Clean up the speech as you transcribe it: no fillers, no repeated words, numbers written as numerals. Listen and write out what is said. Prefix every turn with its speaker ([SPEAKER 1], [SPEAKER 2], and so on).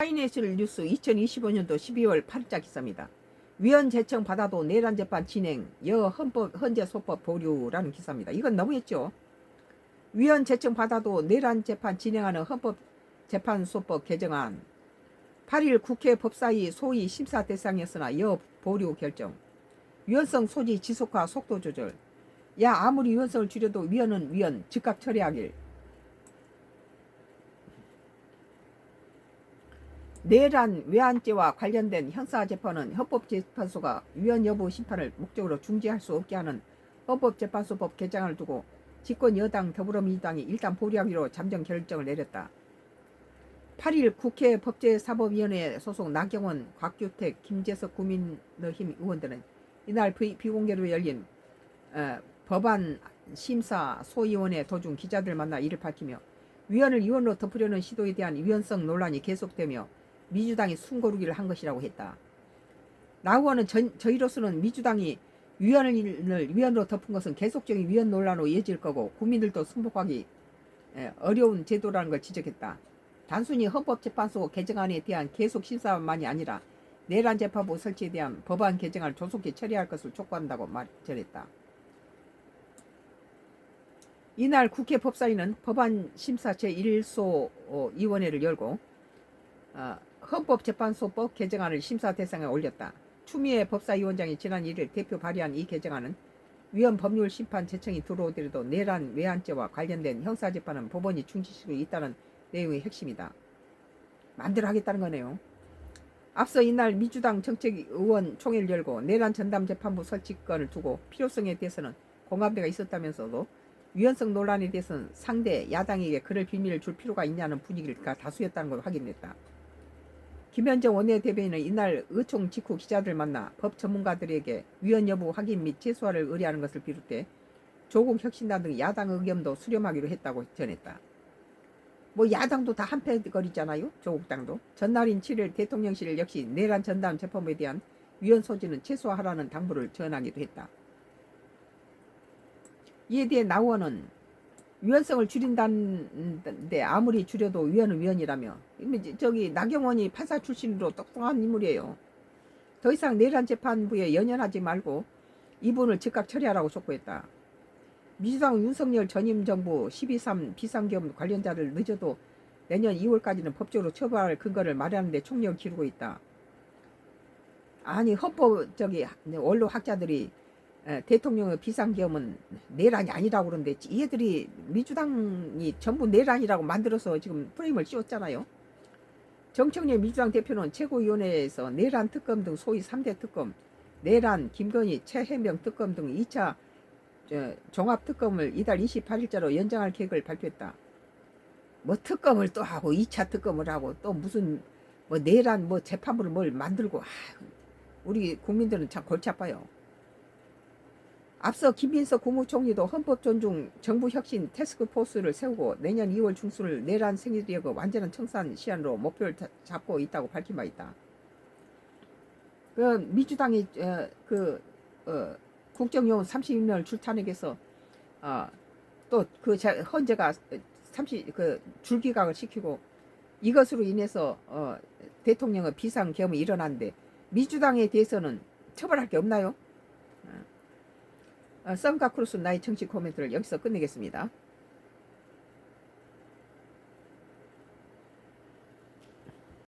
[SPEAKER 1] 파이낸셜 뉴스 2025년도 12월 8일자 기사입니다. 위헌 제청 받아도 내란 재판 진행, 헌재 소법 보류라는 기사입니다. 이건 너무했죠. 위헌 제청 받아도 내란 재판 진행하는 헌법재판소법 개정안 8일 국회 법사위 소위 심사 대상이었으나 보류 결정. 위헌성 소지 지속화 속도 조절. 야 아무리 위헌성을 줄여도 위헌은 위헌 즉각 처리하길. 내란 외환죄와 관련된 형사재판은 헌법재판소가 위헌 여부 심판을 목적으로 중지할 수 없게 하는 헌법재판소법 개정안을 두고 집권여당 더불어민주당이 일단 보류하기로 잠정 결정을 내렸다. 8일 국회 법제사법위원회 소속 나경원, 곽규택, 김재석 국민의힘 의원들은 이날 비공개로 열린 법안 심사 소위원회 도중 기자들 만나 이를 밝히며 위헌을 위헌으로 덮으려는 시도에 대한 위헌성 논란이 계속되며 민주당이 숨고르기를 한 것이라고 했다. 나 의원은 저희로서는 민주당이 위헌을 위헌으로 덮은 것은 계속적인 위헌 논란으로 이어질 거고 국민들도 승복하기 어려운 제도라는 걸 지적했다. 단순히 헌법재판소 개정안에 대한 계속 심사만이 아니라 내란 재판부 설치에 대한 법안 개정안을 조속히 처리할 것을 촉구한다고 전했다. 이날 국회 법사위는 법안 심사 제1소 위원회를 열고 헌법재판소법 개정안을 심사 대상에 올렸다. 추미애 법사위원장이 지난 1일 대표 발의한 이 개정안은 위헌 법률 심판 제청이 들어오더라도 내란 외환죄와 관련된 형사재판은 법원이 중지시키고 있다는 내용의 핵심이다. 만들어 하겠다는 거네요. 앞서 이날 민주당 정책의원 총회를 열고 내란 전담재판부 설치권을 두고 필요성에 대해서는 공감대가 있었다면서도 위헌성 논란에 대해서는 상대 야당에게 그럴 비밀을 줄 필요가 있냐는 분위기가 다수였다는 걸 확인했다. 김현정 원내대변인은 이날 의총 직후 기자들 만나 법 전문가들에게 위헌 여부 확인 및 제소화를 의뢰하는 것을 비롯해 조국 혁신당 등 야당 의견도 수렴하기로 했다고 전했다. 뭐 야당도 다 한패거리잖아요. 조국당도. 전날인 7일 대통령실 역시 내란 전담 재판부에 대한 위헌 소지는 최소화하라는 당부를 전하기도 했다. 이에 대해 나 의원은 위헌성을 줄인다는데 아무리 줄여도 위헌은 위헌이라며 저기 나경원이 판사 출신으로 똑똑한 인물이에요. 더 이상 내란 재판부에 연연하지 말고 이분을 즉각 처리하라고 촉구했다. 민주당 윤석열 전임 정부 12.3 비상계엄 관련자를 늦어도 내년 2월까지는 법적으로 처벌할 근거를 마련하는 데 총력을 기울이고 있다. 아니 원로 학자들이 대통령의 비상계엄은 내란이 아니라고 그러는데 얘들이 민주당이 전부 내란이라고 만들어서 지금 프레임을 씌웠잖아요. 정청래 민주당 대표는 최고위원회에서 내란 특검 등 소위 3대 특검, 내란, 김건희, 최혜명 특검 등 2차 종합특검을 이달 28일자로 연장할 계획을 발표했다. 뭐 특검을 또 하고 2차 특검을 하고 또 무슨 뭐 내란 재판부를 뭘 만들고 우리 국민들은 참 골치 아파요. 앞서 김민석 국무총리도 헌법 존중 정부혁신 태스크포스를 세우고 내년 2월 중순을 내란 생리역의 완전한 청산 시한으로 목표를 잡고 있다고 밝힌 바 있다. 민주당이 국정요원 30명을 출탄핵해서 또 헌재가 줄기각을 시키고 이것으로 인해서 대통령의 비상계엄이 일어났는데 민주당에 대해서는 처벌할 게 없나요? 썬가 크루스 나의 정치 코멘트를 여기서 끝내겠습니다.